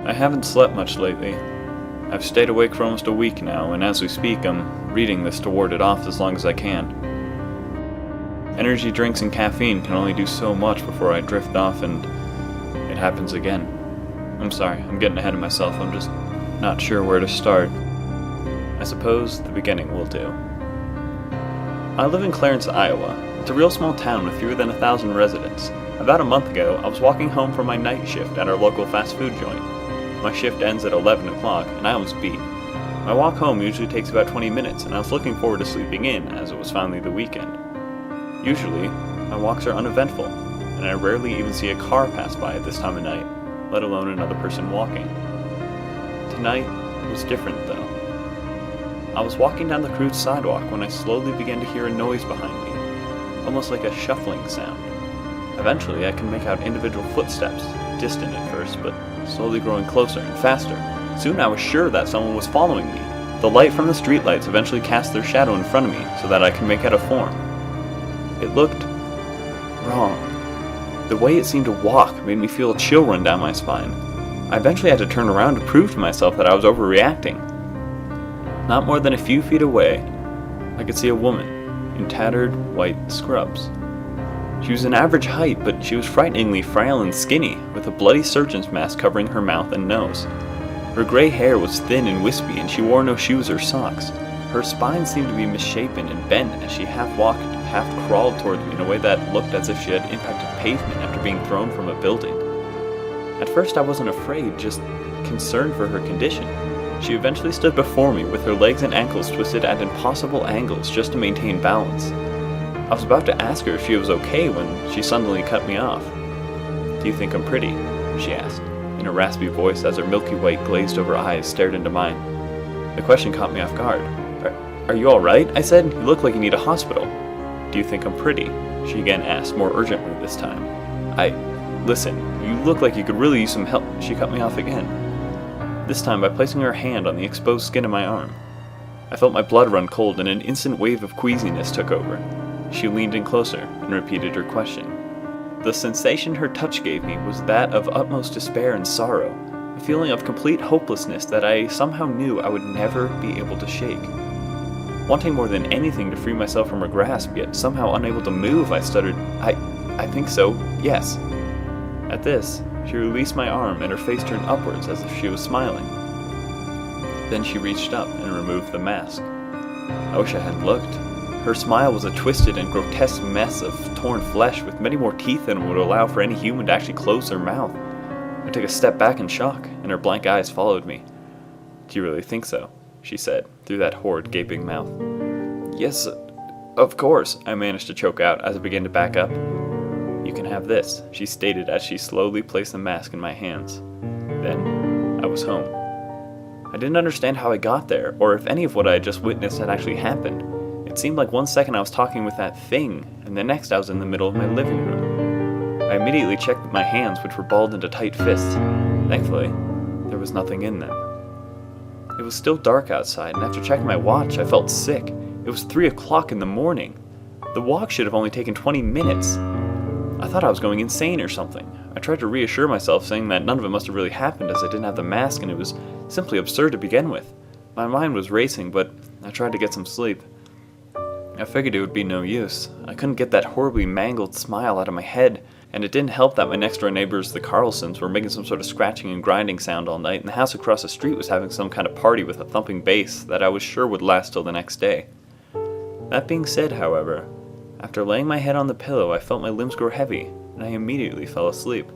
I haven't slept much lately. I've stayed awake for almost a week now, and as we speak, I'm reading this to ward it off as long as I can. Energy drinks and caffeine can only do so much before I drift off and it happens again. I'm sorry, I'm getting ahead of myself. I'm just not sure where to start. I suppose the beginning will do. I live in Clarence, Iowa. It's a real small town with fewer than 1,000 residents. About a month ago, I was walking home from my night shift at our local fast food joint. My shift ends at 11 o'clock, and I almost beat. My walk home usually takes about 20 minutes, and I was looking forward to sleeping in, as it was finally the weekend. Usually, my walks are uneventful, and I rarely even see a car pass by at this time of night, let alone another person walking. Tonight was different, though. I was walking down the crude sidewalk when I slowly began to hear a noise behind me, almost like a shuffling sound. Eventually, I can make out individual footsteps, distant at first, but slowly growing closer and faster. Soon I was sure that someone was following me. The light from the streetlights eventually cast their shadow in front of me so that I could make out a form. It looked wrong. The way it seemed to walk made me feel a chill run down my spine. I eventually had to turn around to prove to myself that I was overreacting. Not more than a few feet away, I could see a woman in tattered white scrubs. She was an average height, but she was frighteningly frail and skinny, with a bloody surgeon's mask covering her mouth and nose. Her gray hair was thin and wispy, and she wore no shoes or socks. Her spine seemed to be misshapen and bent as she half walked, half crawled towards me in a way that looked as if she had impacted pavement after being thrown from a building. At first I wasn't afraid, just concerned for her condition. She eventually stood before me with her legs and ankles twisted at impossible angles just to maintain balance. I was about to ask her if she was okay when she suddenly cut me off. "Do you think I'm pretty?" she asked, in a raspy voice as her milky white glazed-over eyes stared into mine. The question caught me off guard. Are you alright?" I said. "You look like you need a hospital." "Do you think I'm pretty?" she again asked, more urgently this time. Listen, you look like you could really use some help." She cut me off again, this time by placing her hand on the exposed skin of my arm. I felt my blood run cold and an instant wave of queasiness took over. She leaned in closer and repeated her question. The sensation her touch gave me was that of utmost despair and sorrow, a feeling of complete hopelessness that I somehow knew I would never be able to shake. Wanting more than anything to free myself from her grasp, yet somehow unable to move, I stuttered, I think so, yes." At this, she released my arm and her face turned upwards as if she was smiling. Then she reached up and removed the mask. I wish I hadn't looked. Her smile was a twisted and grotesque mess of torn flesh with many more teeth than would allow for any human to actually close their mouth. I took a step back in shock, and her blank eyes followed me. "Do you really think so?" she said, through that horrid gaping mouth. "Yes, of course," I managed to choke out as I began to back up. "You can have this," she stated as she slowly placed the mask in my hands. Then, I was home. I didn't understand how I got there, or if any of what I had just witnessed had actually happened. It seemed like one second I was talking with that thing, and the next I was in the middle of my living room. I immediately checked my hands, which were balled into tight fists. Thankfully, there was nothing in them. It was still dark outside, and after checking my watch, I felt sick. It was 3 o'clock in the morning. The walk should have only taken 20 minutes. I thought I was going insane or something. I tried to reassure myself, saying that none of it must have really happened as I didn't have the mask and it was simply absurd to begin with. My mind was racing, but I tried to get some sleep. I figured it would be no use. I couldn't get that horribly mangled smile out of my head, and it didn't help that my next-door neighbors, the Carlsons, were making some sort of scratching and grinding sound all night, and the house across the street was having some kind of party with a thumping bass that I was sure would last till the next day. That being said, however, after laying my head on the pillow, I felt my limbs grow heavy, and I immediately fell asleep.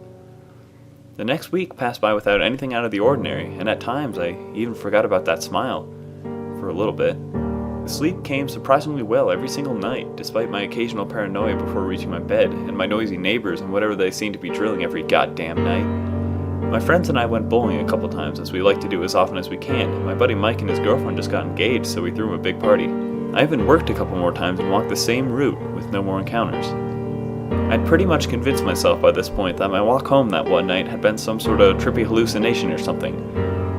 The next week passed by without anything out of the ordinary, and at times I even forgot about that smile. For a little bit. Sleep came surprisingly well every single night, despite my occasional paranoia before reaching my bed, and my noisy neighbors and whatever they seemed to be drilling every goddamn night. My friends and I went bowling a couple times, as we like to do as often as we can. My buddy Mike and his girlfriend just got engaged, so we threw him a big party. I even worked a couple more times and walked the same route, with no more encounters. I'd pretty much convinced myself by this point that my walk home that one night had been some sort of trippy hallucination or something.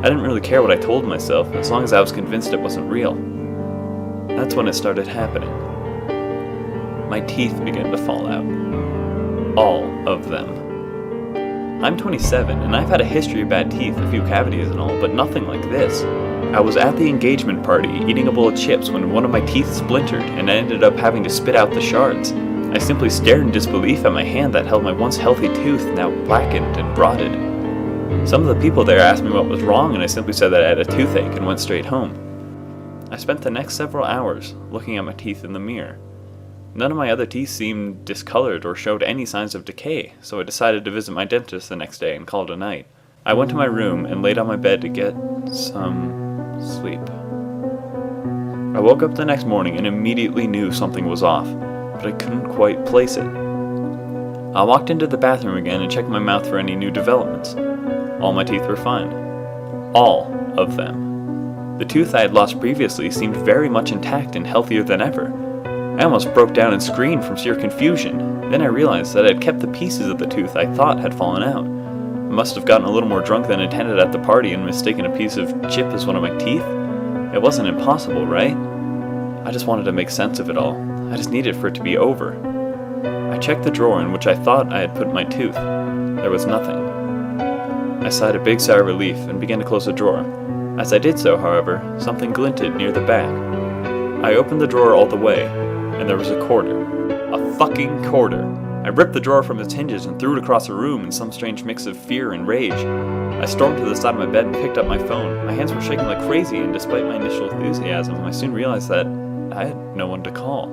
I didn't really care what I told myself, as long as I was convinced it wasn't real. That's when it started happening. My teeth began to fall out. All of them. I'm 27, and I've had a history of bad teeth, a few cavities and all, but nothing like this. I was at the engagement party, eating a bowl of chips when one of my teeth splintered, and I ended up having to spit out the shards. I simply stared in disbelief at my hand that held my once healthy tooth, now blackened and rotted. Some of the people there asked me what was wrong, and I simply said that I had a toothache and went straight home. I spent the next several hours looking at my teeth in the mirror. None of my other teeth seemed discolored or showed any signs of decay, so I decided to visit my dentist the next day and call it a night. I went to my room and laid on my bed to get some sleep. I woke up the next morning and immediately knew something was off, but I couldn't quite place it. I walked into the bathroom again and checked my mouth for any new developments. All my teeth were fine. All of them. The tooth I had lost previously seemed very much intact and healthier than ever. I almost broke down and screamed from sheer confusion. Then I realized that I had kept the pieces of the tooth I thought had fallen out. I must have gotten a little more drunk than intended at the party and mistaken a piece of chip as one of my teeth. It wasn't impossible, right? I just wanted to make sense of it all. I just needed for it to be over. I checked the drawer in which I thought I had put my tooth. There was nothing. I sighed a big sigh of relief and began to close the drawer. As I did so, however, something glinted near the back. I opened the drawer all the way, and there was a quarter. A fucking quarter! I ripped the drawer from its hinges and threw it across the room in some strange mix of fear and rage. I stormed to the side of my bed and picked up my phone. My hands were shaking like crazy, and despite my initial enthusiasm, I soon realized that I had no one to call.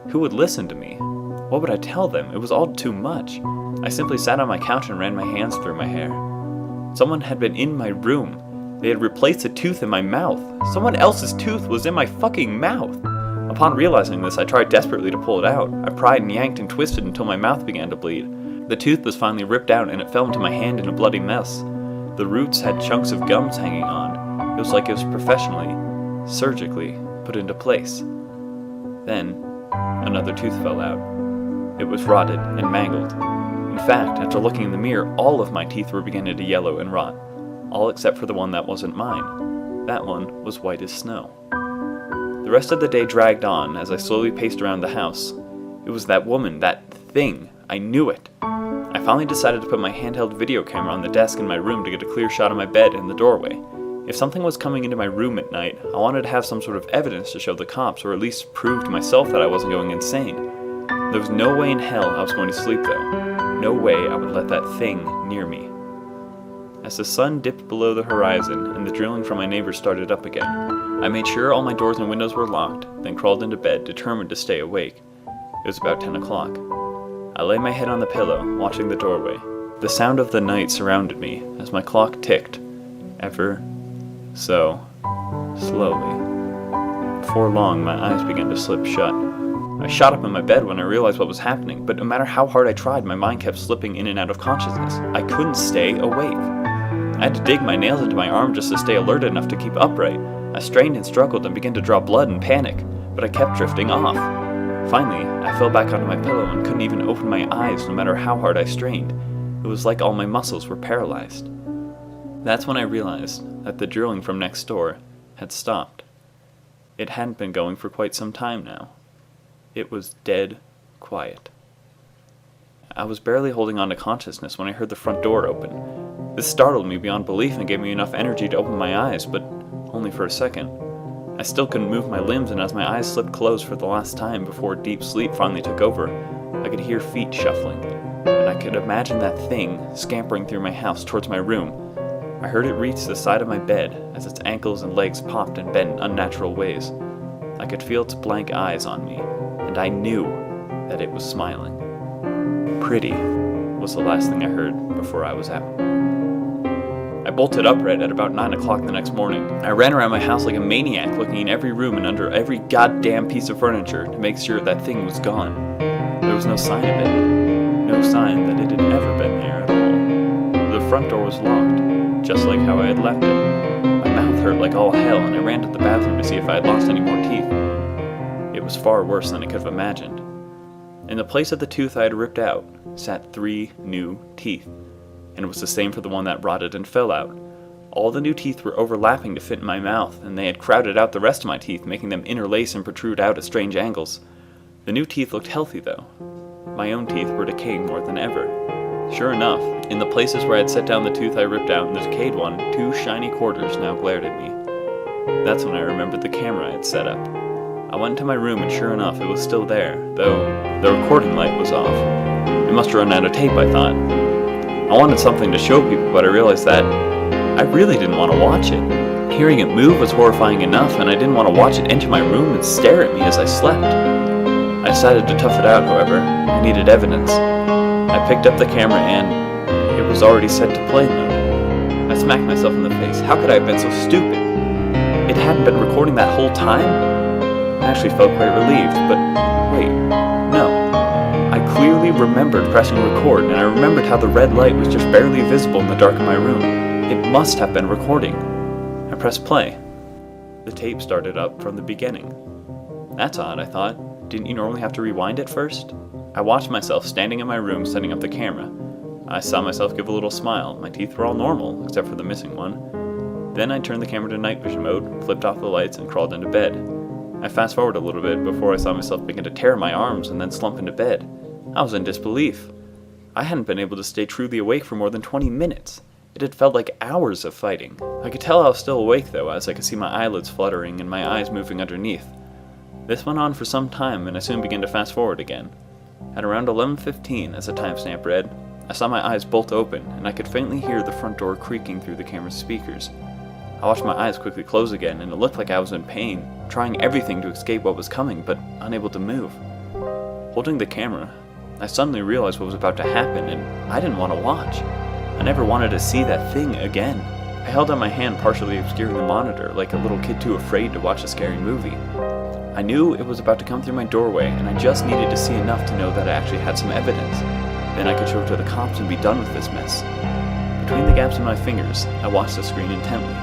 Who would listen to me? What would I tell them? It was all too much. I simply sat on my couch and ran my hands through my hair. Someone had been in my room. They had replaced a tooth in my mouth. Someone else's tooth was in my fucking mouth. Upon realizing this, I tried desperately to pull it out. I pried and yanked and twisted until my mouth began to bleed. The tooth was finally ripped out and it fell into my hand in a bloody mess. The roots had chunks of gums hanging on. It was like it was professionally, surgically put into place. Then, another tooth fell out. It was rotted and mangled. In fact, after looking in the mirror, all of my teeth were beginning to yellow and rot. All except for the one that wasn't mine. That one was white as snow. The rest of the day dragged on as I slowly paced around the house. It was that woman, that thing. I knew it. I finally decided to put my handheld video camera on the desk in my room to get a clear shot of my bed and the doorway. If something was coming into my room at night, I wanted to have some sort of evidence to show the cops, or at least prove to myself that I wasn't going insane. There was no way in hell I was going to sleep though. No way I would let that thing near me. As the sun dipped below the horizon and the drilling from my neighbors started up again, I made sure all my doors and windows were locked, then crawled into bed, determined to stay awake. It was about 10 o'clock. I lay my head on the pillow, watching the doorway. The sound of the night surrounded me as my clock ticked, ever so slowly. Before long, my eyes began to slip shut. I shot up in my bed when I realized what was happening, but no matter how hard I tried, my mind kept slipping in and out of consciousness. I couldn't stay awake. I had to dig my nails into my arm just to stay alert enough to keep upright. I strained and struggled and began to draw blood in panic, but I kept drifting off. Finally, I fell back onto my pillow and couldn't even open my eyes no matter how hard I strained. It was like all my muscles were paralyzed. That's when I realized that the drilling from next door had stopped. It hadn't been going for quite some time now. It was dead quiet. I was barely holding on to consciousness when I heard the front door open. This startled me beyond belief and gave me enough energy to open my eyes, but only for a second. I still couldn't move my limbs, and as my eyes slipped closed for the last time before deep sleep finally took over, I could hear feet shuffling, and I could imagine that thing scampering through my house towards my room. I heard it reach the side of my bed as its ankles and legs popped and bent in unnatural ways. I could feel its blank eyes on me, and I knew that it was smiling. Pretty was the last thing I heard before I was out. I bolted upright at about 9 o'clock the next morning. I ran around my house like a maniac, looking in every room and under every goddamn piece of furniture to make sure that thing was gone. There was no sign of it. No sign that it had ever been there at all. The front door was locked, just like how I had left it. My mouth hurt like all hell, and I ran to the bathroom to see if I had lost any more teeth. It was far worse than I could have imagined. In the place of the tooth I had ripped out sat 3 new teeth, and it was the same for the one that rotted and fell out. All the new teeth were overlapping to fit in my mouth, and they had crowded out the rest of my teeth, making them interlace and protrude out at strange angles. The new teeth looked healthy, though. My own teeth were decaying more than ever. Sure enough, in the places where I'd set down the tooth I ripped out in the decayed one, 2 shiny quarters now glared at me. That's when I remembered the camera I had set up. I went into my room and sure enough, it was still there, though the recording light was off. It must have run out of tape, I thought. I wanted something to show people, but I realized that I really didn't want to watch it. Hearing it move was horrifying enough, and I didn't want to watch it enter my room and stare at me as I slept. I decided to tough it out, however. I needed evidence. I picked up the camera and it was already set to play mode. I smacked myself in the face. How could I have been so stupid? It hadn't been recording that whole time? I actually felt quite relieved, but wait, no. I clearly remembered pressing record, and I remembered how the red light was just barely visible in the dark of my room. It must have been recording. I pressed play. The tape started up from the beginning. That's odd, I thought. Didn't you normally have to rewind it first? I watched myself standing in my room setting up the camera. I saw myself give a little smile. My teeth were all normal, except for the missing one. Then I turned the camera to night vision mode, flipped off the lights, and crawled into bed. I fast forward a little bit before I saw myself begin to tear my arms and then slump into bed. I was in disbelief. I hadn't been able to stay truly awake for more than 20 minutes. It had felt like hours of fighting. I could tell I was still awake though, as I could see my eyelids fluttering and my eyes moving underneath. This went on for some time, and I soon began to fast forward again. At around 11:15, as the timestamp read, I saw my eyes bolt open, and I could faintly hear the front door creaking through the camera's speakers. I watched my eyes quickly close again, and it looked like I was in pain, trying everything to escape what was coming, but unable to move. Holding the camera, I suddenly realized what was about to happen, and I didn't want to watch. I never wanted to see that thing again. I held out my hand, partially obscuring the monitor, like a little kid too afraid to watch a scary movie. I knew it was about to come through my doorway, and I just needed to see enough to know that I actually had some evidence. Then I could show it to the cops and be done with this mess. Between the gaps in my fingers, I watched the screen intently.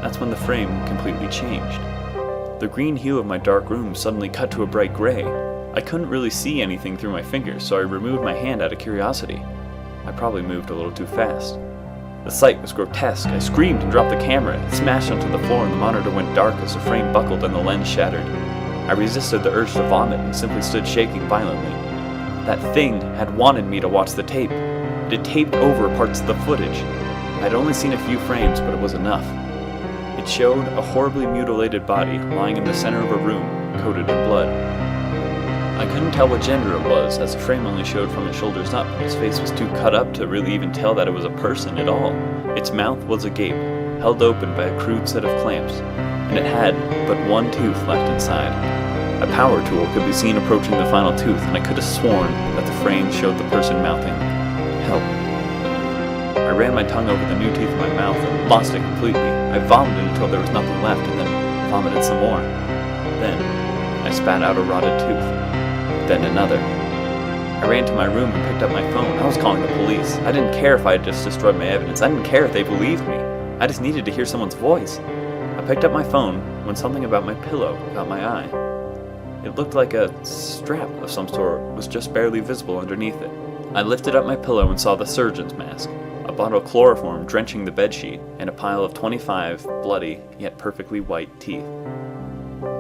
That's when the frame completely changed. The green hue of my dark room suddenly cut to a bright gray. I couldn't really see anything through my fingers, so I removed my hand out of curiosity. I probably moved a little too fast. The sight was grotesque. I screamed and dropped the camera. It smashed onto the floor and the monitor went dark as the frame buckled and the lens shattered. I resisted the urge to vomit and simply stood shaking violently. That thing had wanted me to watch the tape. It had taped over parts of the footage. I'd only seen a few frames, but it was enough. It showed a horribly mutilated body lying in the center of a room, coated in blood. I couldn't tell what gender it was, as the frame only showed from his shoulders up. His face was too cut up to really even tell that it was a person at all. Its mouth was agape, held open by a crude set of clamps, and it had but one tooth left inside. A power tool could be seen approaching the final tooth, and I could have sworn that the frame showed the person mouthing, "Help." I ran my tongue over the new teeth in my mouth and lost it completely. I vomited until there was nothing left, and then vomited some more. Then, I spat out a rotted tooth. Then another. I ran to my room and picked up my phone. I was calling the police. I didn't care if I had just destroyed my evidence. I didn't care if they believed me. I just needed to hear someone's voice. I picked up my phone when something about my pillow caught my eye. It looked like a strap of some sort was just barely visible underneath it. I lifted up my pillow and saw the surgeon's mask, a bottle of chloroform drenching the bedsheet, and a pile of 25 bloody yet perfectly white teeth.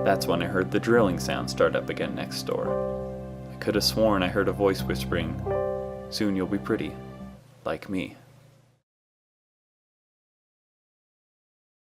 That's when I heard the drilling sound start up again next door. I could have sworn I heard a voice whispering, "Soon you'll be pretty, like me."